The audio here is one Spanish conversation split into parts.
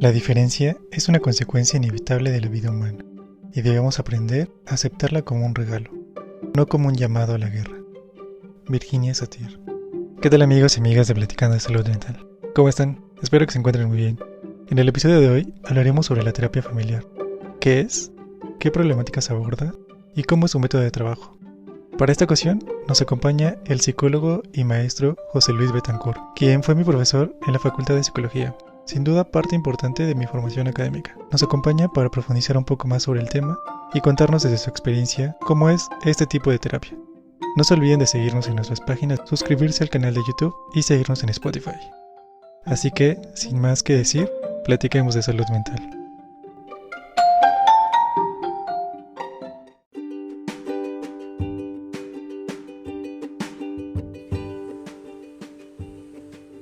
La diferencia es una consecuencia inevitable de la vida humana y debemos aprender a aceptarla como un regalo, no como un llamado a la guerra. Virginia Satir. ¿Qué tal amigos y amigas de Platicando de Salud Mental? ¿Cómo están? Espero que se encuentren muy bien. En el episodio de hoy hablaremos sobre la terapia familiar. ¿Qué es? ¿Qué problemáticas aborda? ¿Y cómo es su método de trabajo? Para esta ocasión nos acompaña el psicólogo y maestro José Luis Betancourt, quien fue mi profesor en la Facultad de Psicología. Sin duda parte importante de mi formación académica. Nos acompaña para profundizar un poco más sobre el tema y contarnos desde su experiencia cómo es este tipo de terapia. No se olviden de seguirnos en nuestras páginas, suscribirse al canal de YouTube y seguirnos en Spotify. Así que, sin más que decir, platiquemos de salud mental.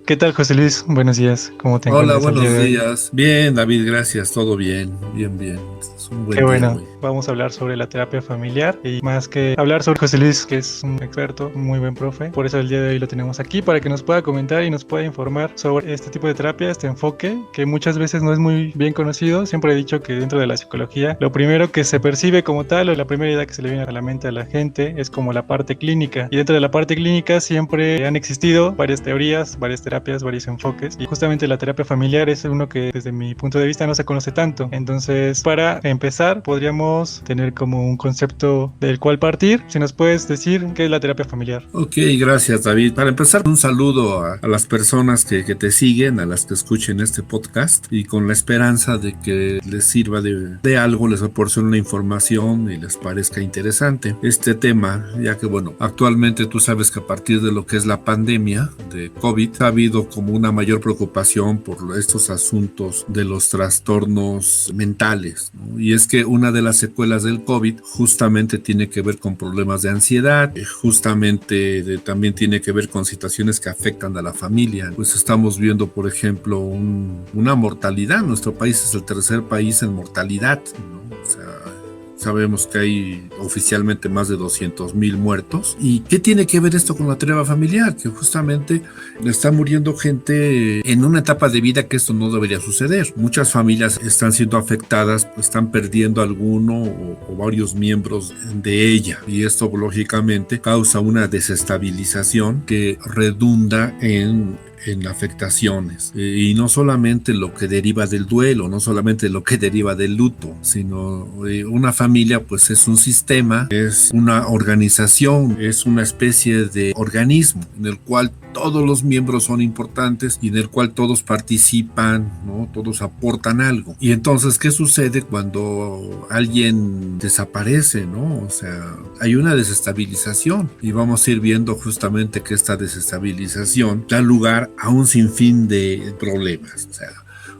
¿Qué tal, José Luis? Buenos días. ¿Cómo te encuentras? Hola, buenos días. Bien, David, gracias. Todo bien, bien. Es un buen Qué día bueno. hoy. Vamos a hablar sobre la terapia familiar y más que hablar sobre José Luis, que es un experto, un muy buen profe. Por eso el día de hoy lo tenemos aquí para que nos pueda comentar y nos pueda informar sobre este tipo de terapia, este enfoque que muchas veces no es muy bien conocido. Siempre he dicho que dentro de la psicología, lo primero que se percibe como tal o la primera idea que se le viene a la mente a la gente es como la parte clínica. Y dentro de la parte clínica siempre han existido varias teorías, varias terapias, varios enfoques. Y justamente la terapia familiar es uno que desde mi punto de vista no se conoce tanto. Entonces, para empezar, podríamos tener como un concepto del cual partir. Si nos puedes decir qué es la terapia familiar. Ok, gracias, David. Para empezar, un saludo a las personas que te siguen, a las que escuchen este podcast y con la esperanza de que les sirva de algo, les proporcione una información y les parezca interesante este tema, ya que, bueno, actualmente tú sabes que a partir de lo que es la pandemia de COVID, ha habido como una mayor preocupación por estos asuntos de los trastornos mentales, ¿no? Y es que una de las secuelas del COVID justamente tiene que ver con problemas de ansiedad, justamente también tiene que ver con situaciones que afectan a la familia. Pues estamos viendo, por ejemplo, una mortalidad. Nuestro país es el tercer país en mortalidad, ¿no? O sea, sabemos que hay oficialmente más de 200,000 muertos. ¿Y qué tiene que ver esto con la terapia familiar? Que justamente está muriendo gente en una etapa de vida que esto no debería suceder. Muchas familias están siendo afectadas, pues están perdiendo alguno o varios miembros de ella. Y esto lógicamente causa una desestabilización que redunda en afectaciones, y no solamente lo que deriva del duelo, no solamente lo que deriva del luto, sino una familia pues es un sistema, es una organización, es una especie de organismo en el cual todos los miembros son importantes y en el cual todos participan, ¿no? Todos aportan algo. Y entonces, ¿qué sucede cuando alguien desaparece, ¿no? O sea, hay una desestabilización y vamos a ir viendo justamente que esta desestabilización da lugar a un sinfín de problemas. O sea,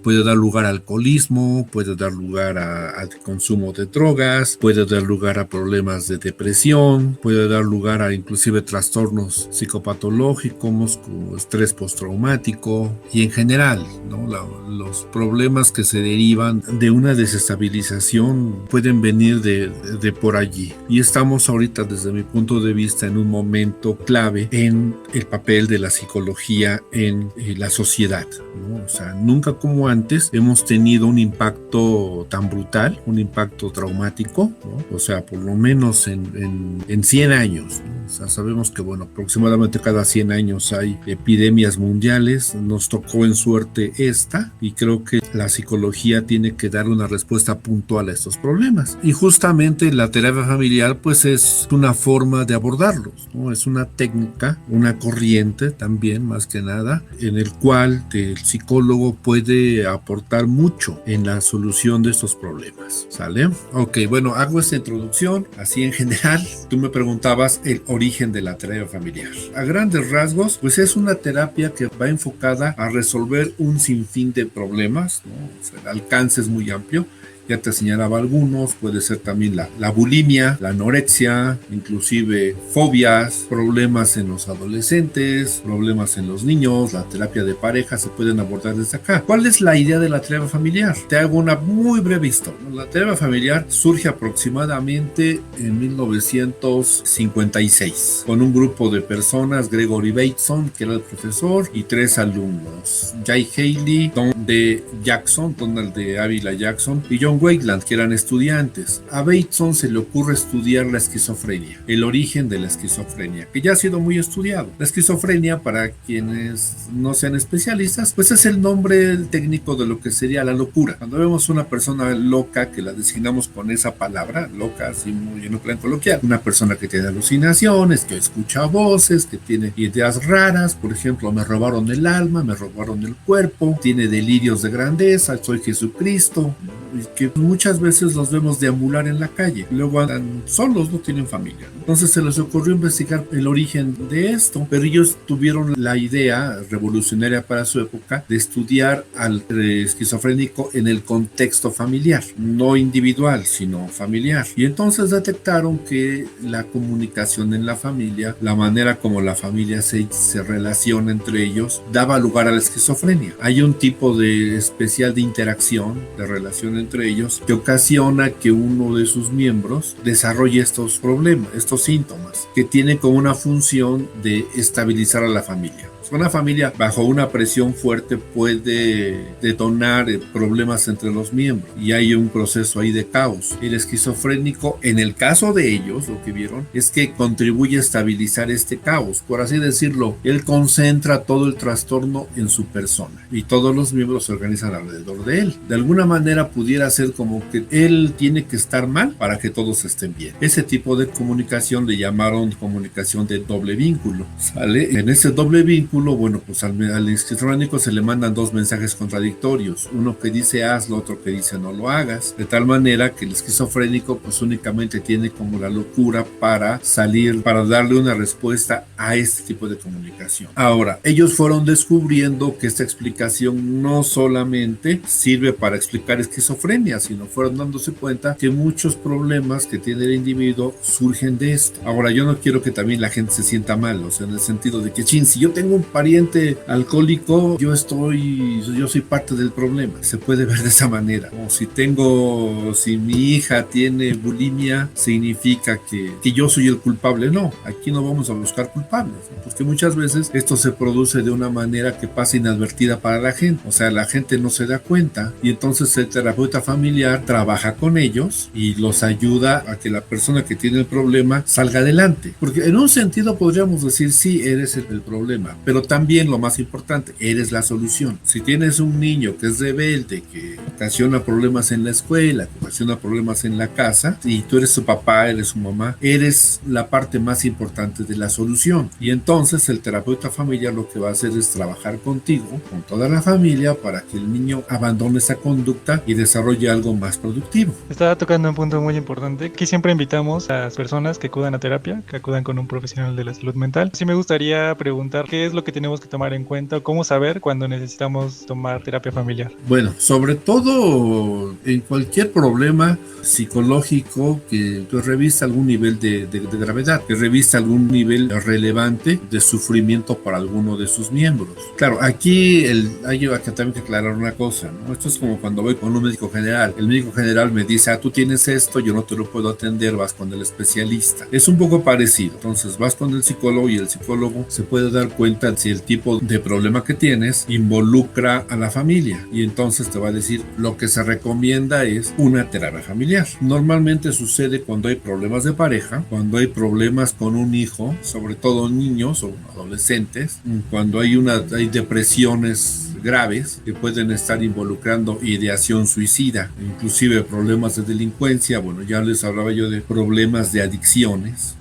puede dar lugar a alcoholismo, puede dar lugar al consumo de drogas, puede dar lugar a problemas de depresión, puede dar lugar a inclusive trastornos psicopatológicos como estrés postraumático y en general, ¿no? Los problemas que se derivan de una desestabilización pueden venir de por allí. Y estamos ahorita, desde mi punto de vista, en un momento clave en el papel de la psicología en la sociedad, ¿no? O sea, nunca como antes hemos tenido un impacto tan brutal, un impacto traumático, ¿no? O sea, por lo menos en 100 años, ¿no? O sea, sabemos que, bueno, aproximadamente cada 100 años hay epidemias mundiales. Nos tocó en suerte esta y creo que la psicología tiene que dar una respuesta puntual a estos problemas. Y justamente la terapia familiar pues es una forma de abordarlos, ¿no? Es una técnica, una corriente también, más que nada, en el cual el psicólogo puede aportar mucho en la solución de estos problemas, ¿sale? Ok, bueno, hago esta introducción así en general. Tú me preguntabas el origen de la terapia familiar. A grandes rasgos, pues es una terapia que va enfocada a resolver un sinfín de problemas, ¿no? O sea, el alcance es muy amplio ya te señalaba algunos, puede ser también la bulimia, la anorexia, inclusive fobias, problemas en los adolescentes, problemas en los niños, la terapia de pareja se pueden abordar desde acá. ¿Cuál es la idea de la terapia familiar? Te hago una muy breve historia. La terapia familiar surge aproximadamente en 1956 con un grupo de personas, Gregory Bateson, que era el profesor, y 3 alumnos, Jay Haley, Donald de Ávila Jackson y John Wakeland, que eran estudiantes. A Bateson se le ocurre estudiar la esquizofrenia, el origen de la esquizofrenia, que ya ha sido muy estudiado. La esquizofrenia, para quienes no sean especialistas, pues es el nombre técnico de lo que sería la locura. Cuando vemos una persona loca, que la designamos con esa palabra, loca, así muy en plan coloquial, una persona que tiene alucinaciones, que escucha voces, que tiene ideas raras, por ejemplo, me robaron el alma, me robaron el cuerpo, tiene delirios de grandeza, soy Jesucristo, y que muchas veces los vemos deambular en la calle, luego andan solos, no tienen familia. Entonces se les ocurrió investigar el origen de esto, pero ellos tuvieron la idea revolucionaria para su época de estudiar al esquizofrénico en el contexto familiar, no individual, sino familiar. Y entonces detectaron que la comunicación en la familia, la manera como la familia se relaciona entre ellos, daba lugar a la esquizofrenia. Hay un tipo de especial de interacción, de relación entre ellos, que ocasiona que uno de sus miembros desarrolle estos problemas, estos síntomas, que tienen como una función de estabilizar a la familia. Una familia bajo una presión fuerte puede detonar problemas entre los miembros y hay un proceso ahí de caos. El esquizofrénico, en el caso de ellos, lo que vieron es que contribuye a estabilizar este caos. Por así decirlo, él concentra todo el trastorno en su persona y todos los miembros se organizan alrededor de él. De alguna manera pudiera ser como que él tiene que estar mal para que todos estén bien. Ese tipo de comunicación le llamaron comunicación de doble vínculo, ¿sale? En ese doble vínculo, bueno, pues al esquizofrénico se le mandan 2 mensajes contradictorios, uno que dice hazlo, otro que dice no lo hagas, de tal manera que el esquizofrénico pues únicamente tiene como la locura para salir, para darle una respuesta a este tipo de comunicación. Ahora, ellos fueron descubriendo que esta explicación no solamente sirve para explicar esquizofrenia, sino fueron dándose cuenta que muchos problemas que tiene el individuo surgen de esto. Ahora, yo no quiero que también la gente se sienta mal, o sea, en el sentido de que, si yo tengo un pariente alcohólico, yo soy parte del problema. Se puede ver de esa manera. O si mi hija tiene bulimia, significa que yo soy el culpable. No, aquí no vamos a buscar culpables, ¿no? Porque muchas veces esto se produce de una manera que pasa inadvertida para la gente. O sea, la gente no se da cuenta y entonces el terapeuta familiar trabaja con ellos y los ayuda a que la persona que tiene el problema salga adelante. Porque en un sentido podríamos decir, sí, eres el problema, pero también lo más importante, eres la solución. Si tienes un niño que es rebelde, que ocasiona problemas en la escuela, que ocasiona problemas en la casa, y tú eres su papá, eres su mamá, eres la parte más importante de la solución. Y entonces el terapeuta familiar lo que va a hacer es trabajar contigo, con toda la familia, para que el niño abandone esa conducta y desarrolle algo más productivo. Estaba tocando un punto muy importante. Aquí siempre invitamos a las personas que acudan a terapia, que acudan con un profesional de la salud mental. Sí me gustaría preguntar qué es lo que tenemos que tomar en cuenta, cómo saber cuando necesitamos tomar terapia familiar. Bueno, sobre todo en cualquier problema psicológico que revista algún nivel de gravedad, que revista algún nivel relevante de sufrimiento para alguno de sus miembros. Claro, aquí hay que también que aclarar una cosa, ¿no? Esto es como cuando voy con un médico general. El médico general me dice, tú tienes esto, yo no te lo puedo atender, vas con el especialista. Es un poco parecido. Entonces vas con el psicólogo y el psicólogo se puede dar cuenta si el tipo de problema que tienes involucra a la familia y entonces te va a decir lo que se recomienda es una terapia familiar. Normalmente sucede cuando hay problemas de pareja, cuando hay problemas con un hijo, sobre todo niños o adolescentes, cuando hay depresiones graves que pueden estar involucrando ideación suicida, inclusive problemas de delincuencia. Bueno, ya les hablaba yo de problemas de adicciones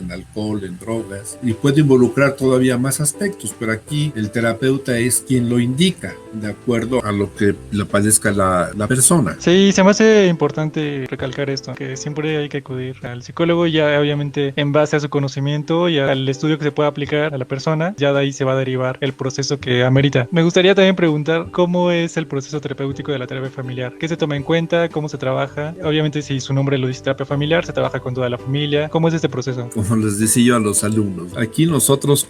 en alcohol, en drogas, y puede involucrar todavía más aspectos, pero aquí el terapeuta es quien lo indica, de acuerdo a lo que le padezca la persona. Sí, se me hace importante recalcar esto, que siempre hay que acudir al psicólogo, ya obviamente en base a su conocimiento y al estudio que se pueda aplicar a la persona, ya de ahí se va a derivar el proceso que amerita. Me gustaría también preguntar cómo es el proceso terapéutico de la terapia familiar, qué se toma en cuenta, cómo se trabaja. Obviamente, si su nombre lo dice terapia familiar, se trabaja con toda la familia. ¿Cómo es este proceso? Como les decía yo a los alumnos, aquí nosotros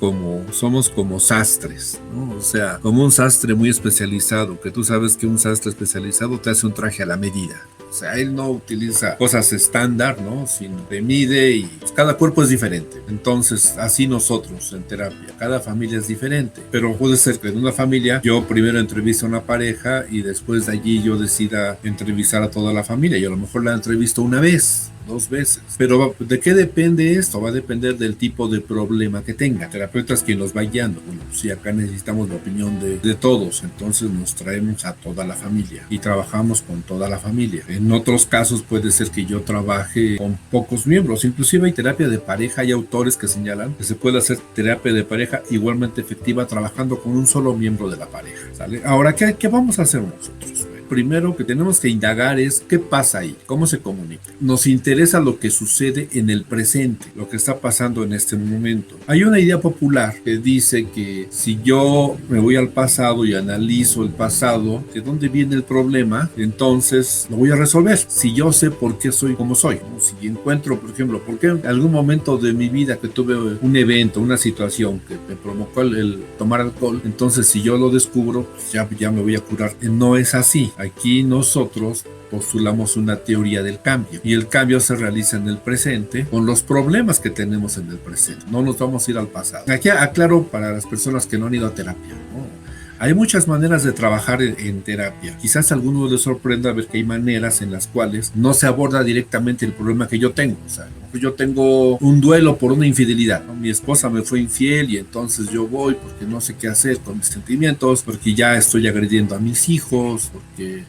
somos como sastres, ¿no? O sea, como un sastre muy especializado, que tú sabes que un sastre especializado te hace un traje a la medida. O sea, él no utiliza cosas estándar, ¿no? Sino te mide y cada cuerpo es diferente. Entonces, así nosotros en terapia, cada familia es diferente. Pero puede ser que en una familia yo primero entrevisto a una pareja y después de allí yo decida entrevistar a toda la familia. Y a lo mejor la entrevisto una vez, 2 veces. Pero ¿de qué depende esto? Va a depender del tipo de problema que tenga. El terapeuta es quien nos va guiando. Bueno, si acá necesitamos la opinión de todos, entonces nos traemos a toda la familia y trabajamos con toda la familia. En otros casos puede ser que yo trabaje con pocos miembros. Inclusive hay terapia de pareja, hay autores que señalan que se puede hacer terapia de pareja igualmente efectiva trabajando con un solo miembro de la pareja, ¿sale? Ahora, ¿qué vamos a hacer nosotros? Primero que tenemos que indagar es qué pasa ahí, cómo se comunica. Nos interesa lo que sucede en el presente, lo que está pasando en este momento. Hay una idea popular que dice que si yo me voy al pasado y analizo el pasado, de dónde viene el problema, entonces lo voy a resolver. Si yo sé por qué soy como soy, ¿no? Si encuentro, por ejemplo, por qué en algún momento de mi vida que tuve un evento, una situación que me provocó el tomar alcohol, entonces si yo lo descubro, pues ya me voy a curar. No es así. Aquí nosotros postulamos una teoría del cambio y el cambio se realiza en el presente con los problemas que tenemos en el presente. No nos vamos a ir al pasado. Aquí aclaro para las personas que no han ido a terapia, ¿no? Hay muchas maneras de trabajar en terapia. Quizás a alguno les sorprenda ver que hay maneras en las cuales no se aborda directamente el problema que yo tengo. O sea, yo tengo un duelo por una infidelidad, ¿no? Mi esposa me fue infiel y entonces yo voy porque no sé qué hacer con mis sentimientos, porque ya estoy agrediendo a mis hijos, porque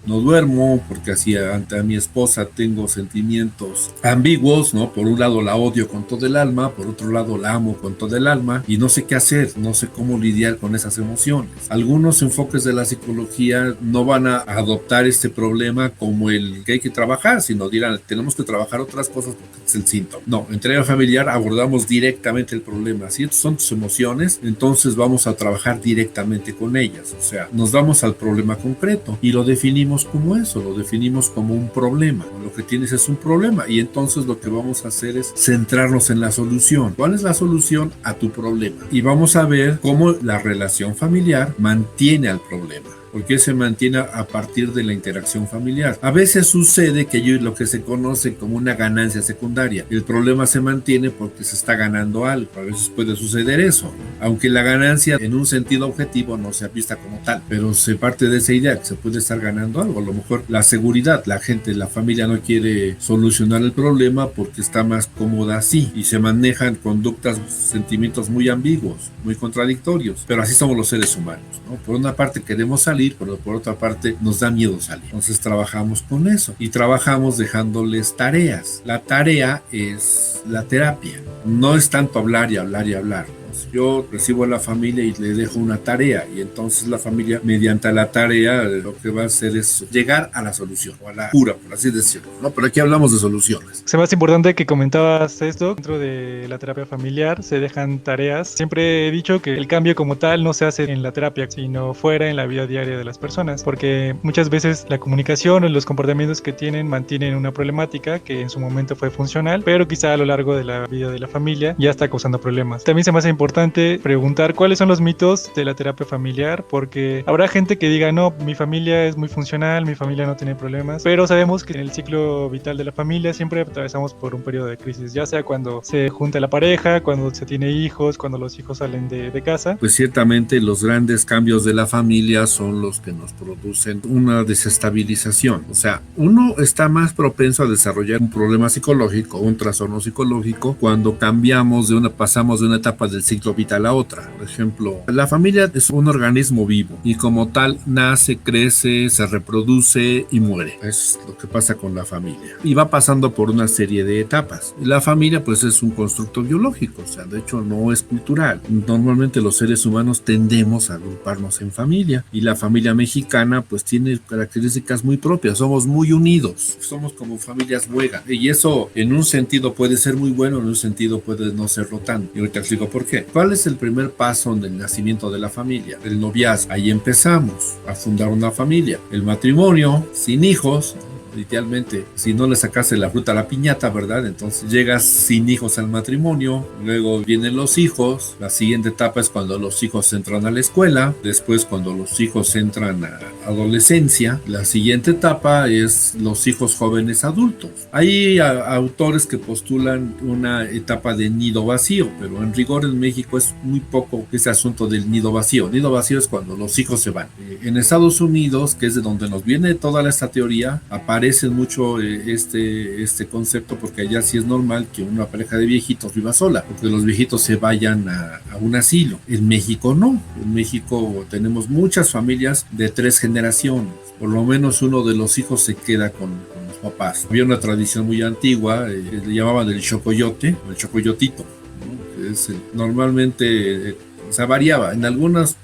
no duermo, porque así ante a mi esposa tengo sentimientos ambiguos, ¿no? Por un lado la odio con todo el alma, por otro lado la amo con todo el alma y no sé qué hacer, no sé cómo lidiar con esas emociones. Algunos enfoques de la psicología no van a adoptar este problema como el que hay que trabajar, sino dirán, tenemos que trabajar otras cosas porque es el síntoma. No, en terapia familiar abordamos directamente el problema. Si estos son tus emociones, entonces vamos a trabajar directamente con ellas. O sea, nos vamos al problema concreto y lo definimos como eso, lo definimos como un problema. Lo que tienes es un problema y entonces lo que vamos a hacer es centrarnos en la solución. ¿Cuál es la solución a tu problema? Y vamos a ver cómo la relación familiar mantiene al problema. Porque se mantiene a partir de la interacción familiar. A veces sucede que hay lo que se conoce como una ganancia secundaria. El problema se mantiene porque se está ganando algo. A veces puede suceder eso, aunque la ganancia en un sentido objetivo no sea vista como tal, pero se parte de esa idea que se puede estar ganando algo. A lo mejor la seguridad, la gente, la familia no quiere solucionar el problema porque está más cómoda así y se manejan conductas, sentimientos muy ambiguos, muy contradictorios, pero así somos los seres humanos, ¿no? Por una parte queremos salir, pero por otra parte nos da miedo salir. Entonces trabajamos con eso y trabajamos dejándoles tareas. La tarea es la terapia. No es tanto hablar y hablar y hablar. Yo recibo a la familia y le dejo una tarea y entonces la familia mediante la tarea lo que va a hacer es llegar a la solución o a la cura, por así decirlo, ¿no? Pero aquí hablamos de soluciones. Se me hace importante que comentabas esto. Dentro de la terapia familiar se dejan tareas. Siempre he dicho que el cambio como tal no se hace en la terapia, sino fuera en la vida diaria de las personas, porque muchas veces la comunicación o los comportamientos que tienen mantienen una problemática que en su momento fue funcional, pero quizá a lo largo de la vida de la familia ya está causando problemas. También se me hace importante preguntar cuáles son los mitos de la terapia familiar, porque habrá gente que diga, no, mi familia es muy funcional, mi familia no tiene problemas, pero sabemos que en el ciclo vital de la familia siempre atravesamos por un periodo de crisis, ya sea cuando se junta la pareja, cuando se tiene hijos, cuando los hijos salen de casa. Pues ciertamente los grandes cambios de la familia son los que nos producen una desestabilización. O sea, uno está más propenso a desarrollar un problema psicológico, un trastorno psicológico, cuando pasamos de una etapa del ciclo vital a otra. Por ejemplo, la familia es un organismo vivo y como tal nace, crece, se reproduce y muere. Es lo que pasa con la familia. Y va pasando por una serie de etapas. La familia pues es un constructo biológico, o sea, de hecho no es cultural. Normalmente los seres humanos tendemos a agruparnos en familia y la familia mexicana pues tiene características muy propias. Somos muy unidos, somos como familias huegas y eso en un sentido puede ser muy bueno, en un sentido puede no serlo tanto. Y ahorita explico por qué. ¿Cuál es el primer paso en el nacimiento de la familia? El noviazgo. Ahí empezamos a fundar una familia. El matrimonio sin hijos. Literalmente, si no le sacaste la fruta a la piñata, ¿verdad? Entonces llegas sin hijos al matrimonio, luego vienen los hijos, la siguiente etapa es cuando los hijos entran a la escuela, después cuando los hijos entran a adolescencia, la siguiente etapa es los hijos jóvenes adultos. Hay autores que postulan una etapa de nido vacío, pero en rigor en México es muy poco ese asunto del nido vacío. Nido vacío es cuando los hijos se van. En Estados Unidos, que es de donde nos viene toda esta teoría, aparece mucho este concepto porque allá sí es normal que una pareja de viejitos viva sola, porque los viejitos se vayan a un asilo. En México no. En México tenemos muchas familias de 3 generaciones. Por lo menos uno de los hijos se queda con los papás. Había una tradición muy antigua, le llamaban el chocoyote, el chocoyotito, ¿no? Que es normalmente... O sea, variaba. En algunas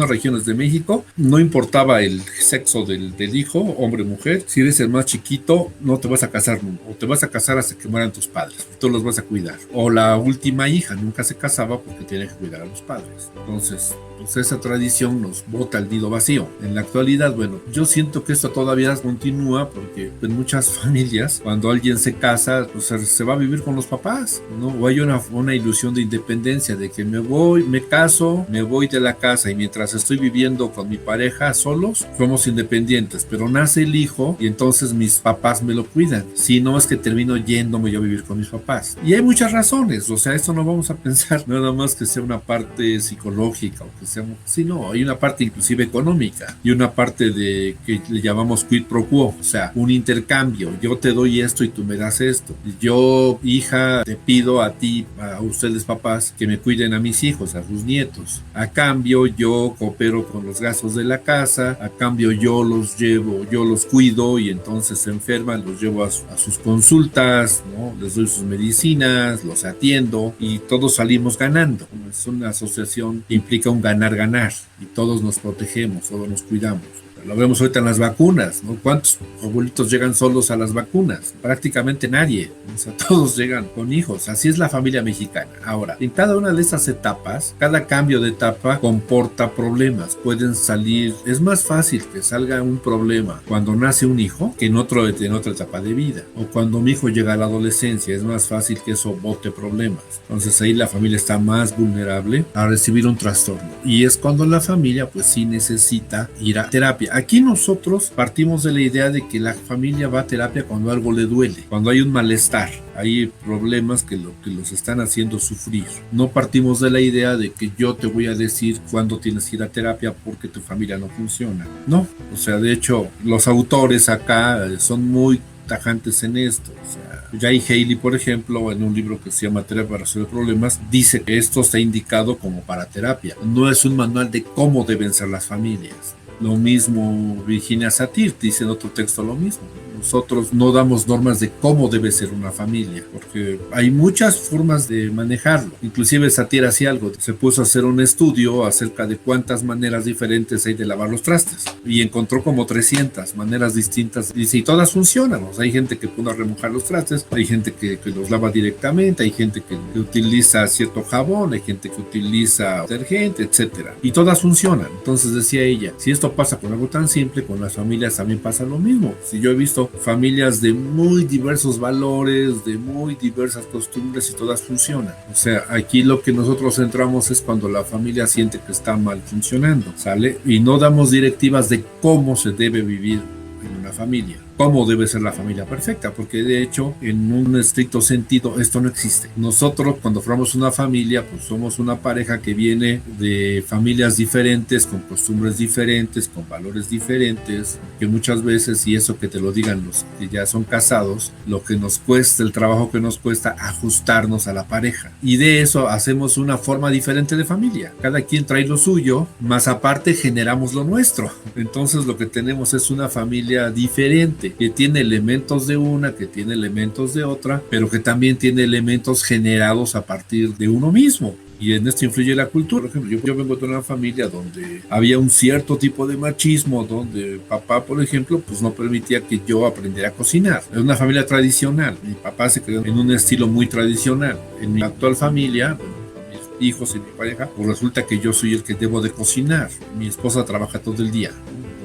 regiones de México no importaba el sexo del hijo, hombre o mujer. Si eres el más chiquito, no te vas a casar nunca. O te vas a casar hasta que mueran tus padres. Tú los vas a cuidar. O la última hija nunca se casaba porque tiene que cuidar a los padres. Entonces, pues esa tradición nos bota el nido vacío. En la actualidad, bueno, yo siento que esto todavía continúa porque en muchas familias, cuando alguien se casa, pues se va a vivir con los papás, ¿no? O hay una ilusión de independencia, de que me caso, me voy de la casa y mientras estoy viviendo con mi pareja solos, somos independientes, pero nace el hijo y entonces mis papás me lo cuidan. Si no, es que termino yéndome yo a vivir con mis papás. Y hay muchas razones, o sea, esto no vamos a pensar nada más que sea una parte psicológica o que sea, sino hay una parte inclusive económica y una parte de que le llamamos quid pro quo, o sea, un intercambio. Yo te doy esto y tú me das esto. Yo, hija, te pido a ti, a ustedes papás, que me cuiden a mis hijos, a sus nietos. A cambio, yo coopero con los gastos de la casa, a cambio yo los llevo, yo los cuido y entonces se enferman, los llevo a sus consultas, ¿no? Les doy sus medicinas, los atiendo y todos salimos ganando. Es una asociación que implica un ganar-ganar y todos nos protegemos, todos nos cuidamos. Lo vemos ahorita en las vacunas, ¿no? ¿Cuántos abuelitos llegan solos a las vacunas? Prácticamente nadie. O sea, todos llegan con hijos. Así es la familia mexicana. Ahora, en cada una de estas etapas, cada cambio de etapa comporta problemas. Pueden salir, es más fácil que salga un problema cuando nace un hijo que en otra etapa de vida. O cuando mi hijo llega a la adolescencia, es más fácil que eso bote problemas. Entonces ahí la familia está más vulnerable a recibir un trastorno. Y es cuando la familia, pues sí necesita ir a terapia. Aquí nosotros partimos de la idea de que la familia va a terapia cuando algo le duele, cuando hay un malestar, hay problemas que los están haciendo sufrir. No partimos de la idea de que yo te voy a decir cuándo tienes que ir a terapia porque tu familia no funciona. No, o sea, de hecho, los autores acá son muy tajantes en esto. O sea, Jay Haley, por ejemplo, en un libro que se llama Terapia para resolver problemas, dice que esto está indicado como para terapia. No es un manual de cómo deben ser las familias. Lo mismo Virginia Satir dice en otro texto lo mismo. Nosotros no damos normas de cómo debe ser una familia, porque hay muchas formas de manejarlo. Inclusive Satir hacía algo, se puso a hacer un estudio acerca de cuántas maneras diferentes hay de lavar los trastes y encontró como 300 maneras distintas. Dice, y todas funcionan. O sea, hay gente que pone a remojar los trastes, hay gente que los lava directamente, hay gente que utiliza cierto jabón, hay gente que utiliza detergente, etcétera. Y todas funcionan. Entonces decía ella, si esto pasa con algo tan simple, con las familias también pasa lo mismo. Si yo he visto familias de muy diversos valores, de muy diversas costumbres y todas funcionan. O sea, aquí lo que nosotros centramos es cuando la familia siente que está mal funcionando, ¿sale? Y no damos directivas de cómo se debe vivir en una una familia. ¿Cómo debe ser la familia perfecta? Porque de hecho, en un estricto sentido, esto no existe. Nosotros, cuando formamos una familia, pues somos una pareja que viene de familias diferentes, con costumbres diferentes, con valores diferentes, que muchas veces, y eso que te lo digan los que ya son casados, lo que nos cuesta, el trabajo que nos cuesta ajustarnos a la pareja. Y de eso hacemos una forma diferente de familia. Cada quien trae lo suyo, más aparte generamos lo nuestro. Entonces lo que tenemos es una familia diferente, que tiene elementos de una, que tiene elementos de otra, pero que también tiene elementos generados a partir de uno mismo. Y en esto influye la cultura. Por ejemplo, yo vengo de una familia donde había un cierto tipo de machismo, donde papá, por ejemplo, pues no permitía que yo aprendiera a cocinar. Es una familia tradicional. Mi papá se crió en un estilo muy tradicional. En mi actual familia, bueno, con mis hijos y mi pareja, pues resulta que yo soy el que debo de cocinar. Mi esposa trabaja todo el día.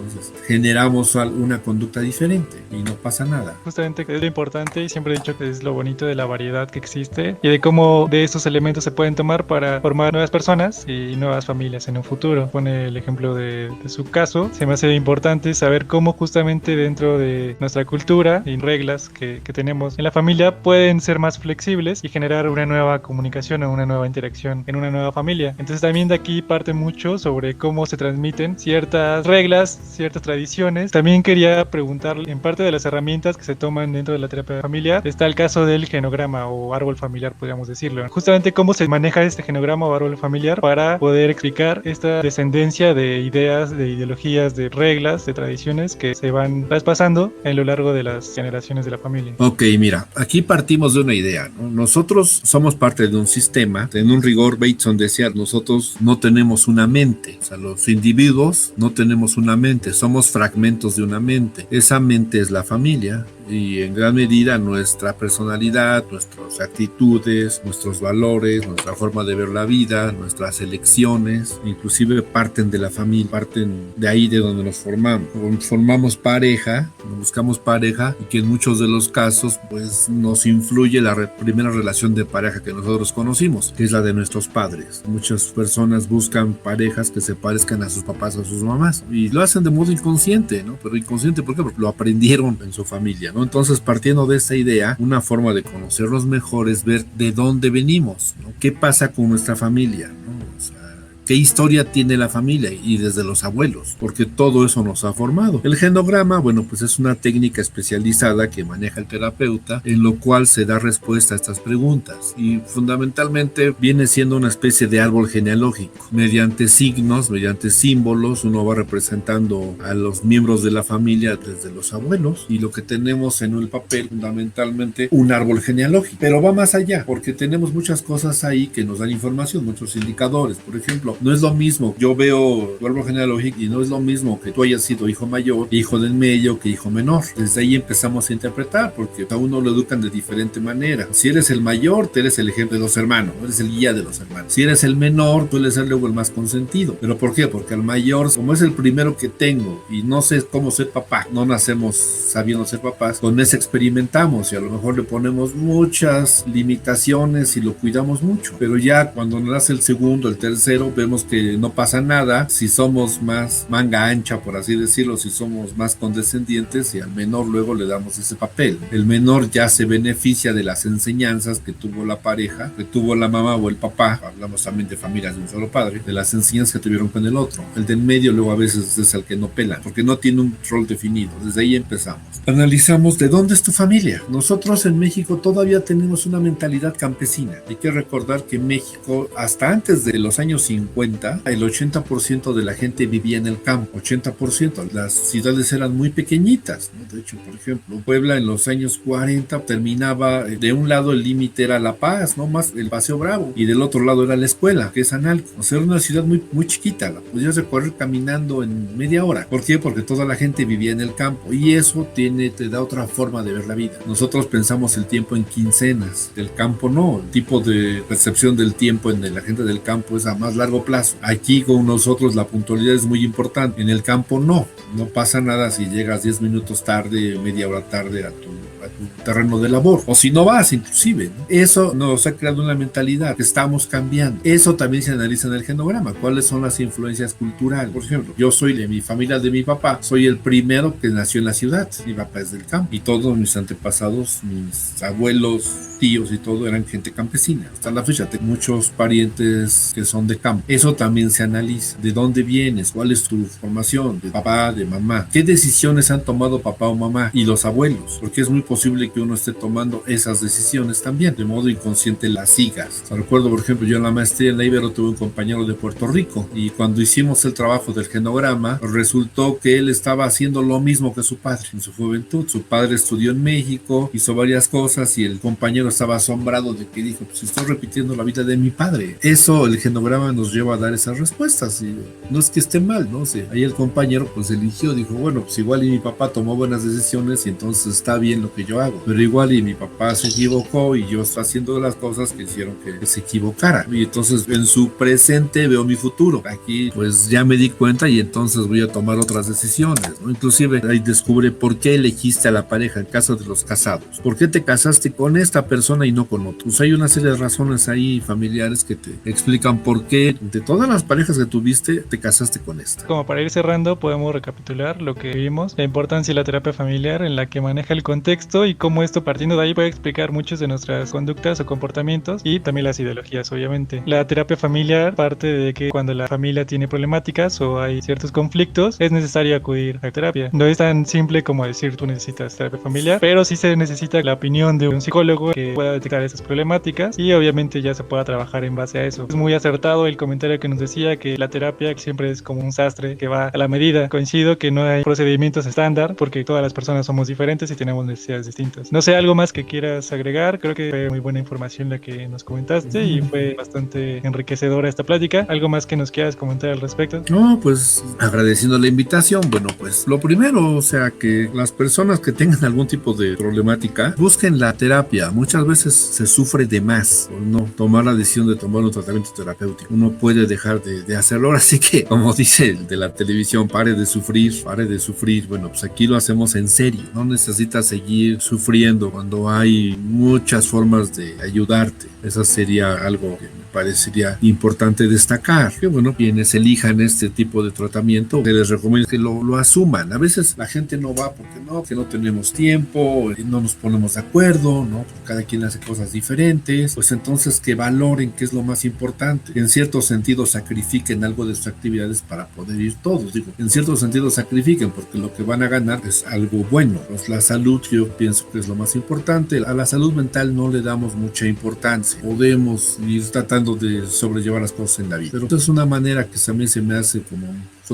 Entonces generamos una conducta diferente y no pasa nada. Justamente es lo importante, y siempre he dicho que es lo bonito de la variedad que existe y de cómo de estos elementos se pueden tomar para formar nuevas personas y nuevas familias en un futuro. Pone el ejemplo de su caso. Se me hace importante saber cómo justamente dentro de nuestra cultura y reglas que tenemos en la familia pueden ser más flexibles y generar una nueva comunicación o una nueva interacción en una nueva familia. Entonces también de aquí parte mucho sobre cómo se transmiten ciertas reglas, ciertas tradiciones. También quería preguntar, en parte de las herramientas que se toman dentro de la terapia familiar, está el caso del genograma o árbol familiar, podríamos decirlo. Justamente cómo se maneja este genograma o árbol familiar para poder explicar esta descendencia de ideas, de ideologías, de reglas, de tradiciones que se van traspasando a lo largo de las generaciones de la familia. Ok, mira, aquí partimos de una idea, ¿no? Nosotros somos parte de un sistema. En un rigor, Bateson decía, nosotros no tenemos una mente. O sea, los individuos no tenemos una mente, somos fragmentos de una mente. Esa mente es la familia y en gran medida nuestra personalidad, nuestras actitudes, nuestros valores, nuestra forma de ver la vida, nuestras elecciones, inclusive parten de la familia, parten de ahí de donde nos formamos. Formamos pareja, buscamos pareja y que en muchos de los casos pues nos influye la primera relación de pareja que nosotros conocimos, que es la de nuestros padres. Muchas personas buscan parejas que se parezcan a sus papás o a sus mamás y lo hacen de modo inconsciente, ¿no? Pero inconsciente, ¿por qué? Porque lo aprendieron en su familia, ¿no? Entonces, partiendo de esta idea, una forma de conocernos mejor es ver de dónde venimos, ¿no? ¿Qué pasa con nuestra familia, ¿no? O sea, ¿qué historia tiene la familia? Y desde los abuelos, porque todo eso nos ha formado. El genograma, bueno, pues es una técnica especializada que maneja el terapeuta, en lo cual se da respuesta a estas preguntas. Y fundamentalmente viene siendo una especie de árbol genealógico. Mediante signos, mediante símbolos, uno va representando a los miembros de la familia desde los abuelos. Y lo que tenemos en el papel, fundamentalmente, un árbol genealógico. Pero va más allá, porque tenemos muchas cosas ahí que nos dan información, muchos indicadores. Por ejemplo, no es lo mismo, yo veo tu árbol genealógico y no es lo mismo que tú hayas sido hijo mayor, hijo del medio, que hijo menor. Desde ahí empezamos a interpretar, porque a uno lo educan de diferente manera. Si eres el mayor, tú eres el ejemplo de los hermanos, eres el guía de los hermanos. Si eres el menor, tú eres luego el más consentido. ¿Pero por qué? Porque al mayor, como es el primero que tengo y no sé cómo ser papá, no nacemos sabiendo ser papás, con ese experimentamos y a lo mejor le ponemos muchas limitaciones y lo cuidamos mucho. Pero ya cuando nace el segundo, el tercero, vemos que no pasa nada si somos más manga ancha, por así decirlo, si somos más condescendientes, y al menor luego le damos ese papel. El menor ya se beneficia de las enseñanzas que tuvo la pareja, que tuvo la mamá o el papá, hablamos también de familias de un solo padre, de las enseñanzas que tuvieron con el otro. El del medio luego a veces es el que no pela, porque no tiene un rol definido. Desde ahí empezamos. Analizamos de dónde es tu familia. Nosotros en México todavía tenemos una mentalidad campesina. Hay que recordar que México, hasta antes de los años 50, el 80% de la gente vivía en el campo, 80%. Las ciudades eran muy pequeñitas, ¿no? De hecho, por ejemplo, Puebla en los años 40 terminaba, de un lado el límite era La Paz, no más el Paseo Bravo, y del otro lado era la escuela, que es Analco. O sea, era una ciudad muy, muy chiquita, la podías recorrer caminando en media hora. ¿Por qué? Porque toda la gente vivía en el campo, y eso te da otra forma de ver la vida. Nosotros pensamos el tiempo en quincenas, el campo no, el tipo de percepción del tiempo en la gente del campo es a más largo plazo. Aquí con nosotros la puntualidad es muy importante. En el campo no pasa nada si llegas 10 minutos tarde, media hora tarde a tu tu terreno de labor, o si no vas inclusive, ¿no? Eso nos ha creado una mentalidad que estamos cambiando. Eso también se analiza en el genograma. ¿Cuáles son las influencias culturales? Por ejemplo, yo soy de mi familia, de mi papá, soy el primero que nació en la ciudad. Mi papá es del campo y todos mis antepasados, mis abuelos, tíos y todo eran gente campesina. Hasta la fecha tengo muchos parientes que son de campo. Eso también se analiza. ¿De dónde vienes? ¿Cuál es tu formación? ¿De papá, de mamá? ¿Qué decisiones han tomado papá o mamá? Y los abuelos. Porque es muy posible que uno esté tomando esas decisiones también. De modo inconsciente las sigas. Recuerdo, por ejemplo, yo en la maestría en la Ibero tuve un compañero de Puerto Rico y cuando hicimos el trabajo del genograma, resultó que él estaba haciendo lo mismo que su padre en su juventud. Su padre estudió en México, hizo varias cosas y el compañero estaba asombrado de que dijo, pues estoy repitiendo la vida de mi padre. Eso, el genograma nos lleva a dar esas respuestas y no es que esté mal, ¿no? O sea, ahí el compañero pues eligió, dijo, bueno, pues igual y mi papá tomó buenas decisiones y entonces está bien lo que yo hago, pero igual y mi papá se equivocó y yo estoy haciendo las cosas que hicieron que se equivocara y entonces en su presente veo mi futuro. Aquí pues ya me di cuenta y entonces voy a tomar otras decisiones, ¿no? Inclusive ahí descubre por qué elegiste a la pareja en caso de los casados. ¿Por qué te casaste con esta persona y no con otro? Pues hay una serie de razones ahí familiares que te explican por qué de todas las parejas que tuviste te casaste con esta. Como para ir cerrando, podemos recapitular lo que vimos, la importancia de la terapia familiar en la que maneja el contexto y cómo esto partiendo de ahí puede explicar muchas de nuestras conductas o comportamientos y también las ideologías, obviamente. La terapia familiar parte de que cuando la familia tiene problemáticas o hay ciertos conflictos, es necesario acudir a terapia. No es tan simple como decir tú necesitas terapia familiar, pero sí se necesita la opinión de un psicólogo que pueda detectar esas problemáticas y obviamente ya se pueda trabajar en base a eso. Es muy acertado el comentario que nos decía que la terapia siempre es como un sastre que va a la medida. Coincido que no hay procedimientos estándar porque todas las personas somos diferentes y tenemos necesidades distintas. No sé, algo más que quieras agregar. Creo que fue muy buena información la que nos comentaste y fue bastante enriquecedora esta plática. ¿Algo más que nos quieras comentar al respecto? No, pues agradeciendo la invitación. Bueno, pues lo primero, o sea, que las personas que tengan algún tipo de problemática busquen la terapia. Muchas veces se sufre de más por no tomar la decisión de tomar un tratamiento terapéutico. Uno puede dejar de hacerlo. Ahora sí que, como dice el de la televisión, pare de sufrir, pare de sufrir. Bueno, pues aquí lo hacemos en serio. No necesitas seguir sufriendo cuando hay muchas formas de ayudarte. Eso sería algo que me parecería importante destacar. Que bueno, quienes elijan este tipo de tratamiento, que les recomiendo que lo asuman. A veces la gente no va porque no, que no tenemos tiempo, no nos ponemos de acuerdo, ¿no? Cada quien hace cosas diferentes. Pues entonces que valoren qué es lo más importante. En cierto sentido sacrifiquen algo de sus actividades para poder ir todos. Digo, en cierto sentido sacrifiquen porque lo que van a ganar es algo bueno. Pues la salud yo pienso que es lo más importante. A la salud mental no le damos mucha importancia. Podemos ir tratando de sobrellevar las cosas en la vida. Pero es una manera que también se me hace como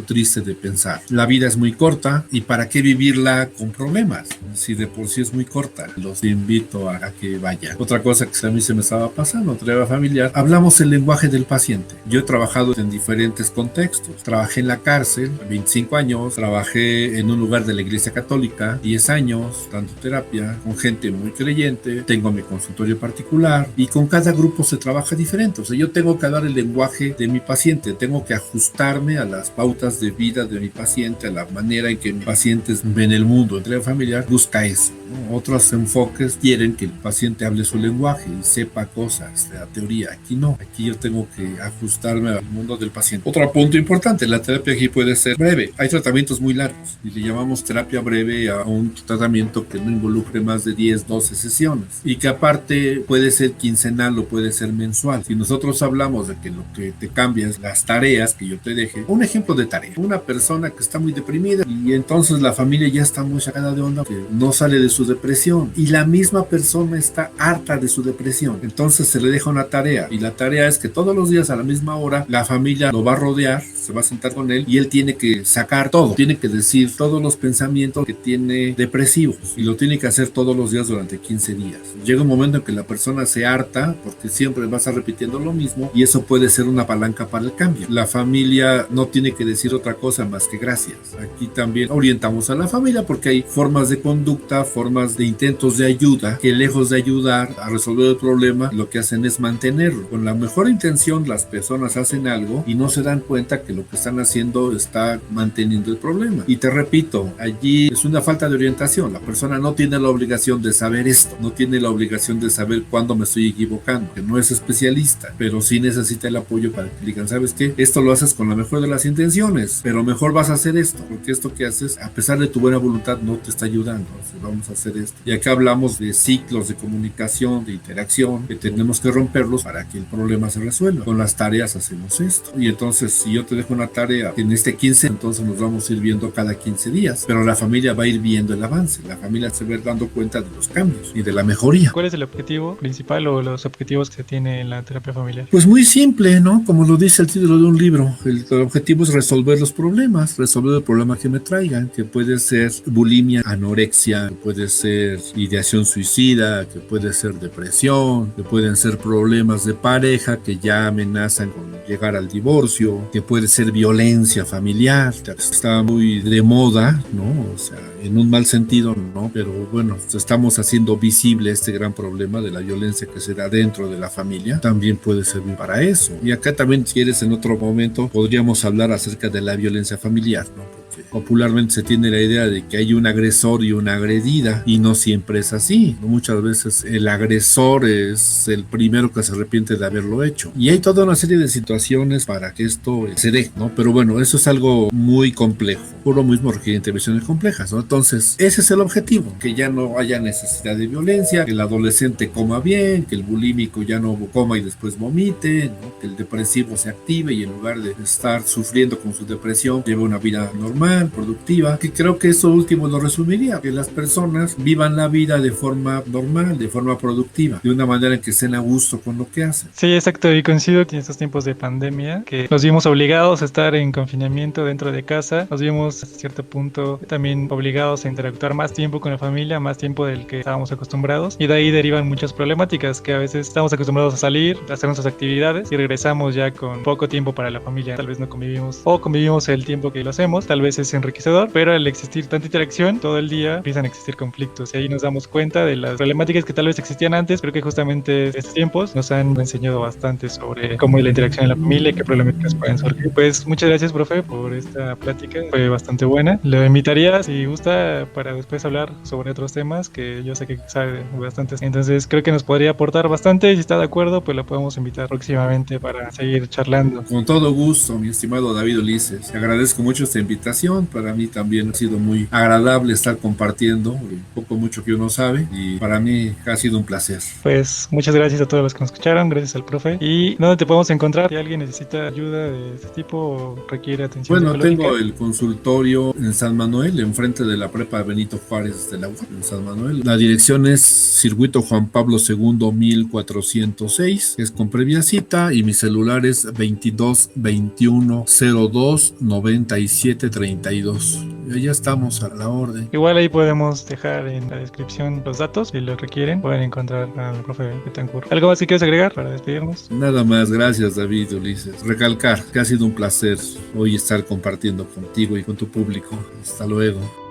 triste de pensar. La vida es muy corta y ¿para qué vivirla con problemas? Si de por sí es muy corta. Los invito a que vayan. Otra cosa que a mí se me estaba pasando, terapia familiar, hablamos el lenguaje del paciente. Yo he trabajado en diferentes contextos. Trabajé en la cárcel, 25 años, trabajé en un lugar de la Iglesia Católica, 10 años, dando terapia, con gente muy creyente, tengo mi consultorio particular y con cada grupo se trabaja diferente. O sea, yo tengo que hablar el lenguaje de mi paciente, tengo que ajustarme a las pautas de vida de mi paciente, a la manera en que mis pacientes ven el mundo. En terapia familiar busca eso, ¿no? Otros enfoques quieren que el paciente hable su lenguaje y sepa cosas de la teoría. Aquí no, aquí yo tengo que ajustarme al mundo del paciente. Otro punto importante, la terapia aquí puede ser breve. Hay tratamientos muy largos y le llamamos terapia breve a un tratamiento que no involucre más de 10, 12 sesiones y que aparte puede ser quincenal o puede ser mensual. Si nosotros hablamos de que lo que te cambia es las tareas que yo te deje, un ejemplo de tarea, una persona que está muy deprimida y entonces la familia ya está muy sacada de onda, que no sale de su depresión y la misma persona está harta de su depresión, entonces se le deja una tarea y la tarea es que todos los días a la misma hora la familia lo va a rodear, se va a sentar con él y él tiene que sacar todo, tiene que decir todos los pensamientos que tiene depresivos y lo tiene que hacer todos los días durante 15 días. Llega un momento en que la persona se harta porque siempre va a estar repitiendo lo mismo y eso puede ser una palanca para el cambio. La familia no tiene que decir decir otra cosa más que gracias. Aquí también orientamos a la familia porque hay formas de conducta, formas de intentos de ayuda que lejos de ayudar a resolver el problema, lo que hacen es mantenerlo. Con la mejor intención las personas hacen algo y no se dan cuenta que lo que están haciendo está manteniendo el problema. Y te repito, allí es una falta de orientación. La persona no tiene la obligación de saber esto, no tiene la obligación de saber cuándo me estoy equivocando, que no es especialista, pero sí necesita el apoyo para que digan, ¿sabes qué? Esto lo haces con la mejor de las intenciones, pero mejor vas a hacer esto, porque esto que haces, a pesar de tu buena voluntad, no te está ayudando. O sea, vamos a hacer esto. Y acá hablamos de ciclos de comunicación, de interacción, que tenemos que romperlos para que el problema se resuelva. Con las tareas hacemos esto. Y entonces, si yo te dejo una tarea en este 15, entonces nos vamos a ir viendo cada 15 días, pero la familia va a ir viendo el avance, la familia se va a ir dando cuenta de los cambios y de la mejoría. ¿Cuál es el objetivo principal o los objetivos que se tiene en la terapia familiar? Pues muy simple, ¿no? Como lo dice el título de un libro, el objetivo es resolver los problemas, resolver el problema que me traigan, que puede ser bulimia, anorexia, que puede ser ideación suicida, que puede ser depresión, que pueden ser problemas de pareja que ya amenazan con llegar al divorcio, que puede ser violencia familiar, está muy de moda, ¿no? O sea, en un mal sentido, ¿no? Pero bueno, estamos haciendo visible este gran problema de la violencia que se da dentro de la familia, también puede servir para eso. Y acá también, si quieres, en otro momento podríamos hablar acerca de la violencia familiar, ¿no? Popularmente se tiene la idea de que hay un agresor y una agredida y no siempre es así. Muchas veces el agresor es el primero que se arrepiente de haberlo hecho y hay toda una serie de situaciones para que esto se dé, ¿no? Pero bueno, eso es algo muy complejo, por lo mismo requiere intervenciones complejas, ¿no? Entonces ese es el objetivo, que ya no haya necesidad de violencia, que el adolescente coma bien, que el bulímico ya no coma y después vomite, ¿no? Que el depresivo se active y en lugar de estar sufriendo con su depresión lleve una vida normal, productiva, que creo que eso último lo resumiría, que las personas vivan la vida de forma normal, de forma productiva, de una manera en que estén a gusto con lo que hacen. Sí, exacto, y coincido que en estos tiempos de pandemia, que nos vimos obligados a estar en confinamiento dentro de casa, nos vimos a cierto punto también obligados a interactuar más tiempo con la familia, más tiempo del que estábamos acostumbrados, y de ahí derivan muchas problemáticas, que a veces estamos acostumbrados a salir, a hacer nuestras actividades, y regresamos ya con poco tiempo para la familia, tal vez no convivimos, o convivimos el tiempo que lo hacemos, tal vez es enriquecedor, pero al existir tanta interacción todo el día empiezan a existir conflictos y ahí nos damos cuenta de las problemáticas que tal vez existían antes, pero que justamente estos tiempos nos han enseñado bastante sobre cómo es la interacción en la familia y qué problemáticas pueden surgir. Pues muchas gracias, profe, por esta plática, fue bastante buena. Lo invitaría, si gusta, para después hablar sobre otros temas que yo sé que sabe bastantes, entonces creo que nos podría aportar bastante. Si está de acuerdo, pues lo podemos invitar próximamente para seguir charlando. Con todo gusto, mi estimado David Ulises, te agradezco mucho esta invitación. Para mí también ha sido muy agradable estar compartiendo un poco mucho que uno sabe y para mí ha sido un placer. Pues muchas gracias a todos los que nos escucharon, gracias al profe. ¿Y dónde te podemos encontrar si alguien necesita ayuda de este tipo o requiere atención psicológica? Tengo el consultorio en San Manuel, enfrente de la prepa Benito Juárez de la UAM, en San Manuel. La dirección es Circuito Juan Pablo II 1406, es con previa cita, y mi celular es 22 21 02 97 32. Y ya estamos a la orden. Igual ahí podemos dejar en la descripción los datos, si lo requieren pueden encontrar al profe Betancourt. ¿Algo más que quieres agregar para despedirnos? Nada más, gracias David Ulises. Recalcar que ha sido un placer hoy estar compartiendo contigo y con tu público. Hasta luego.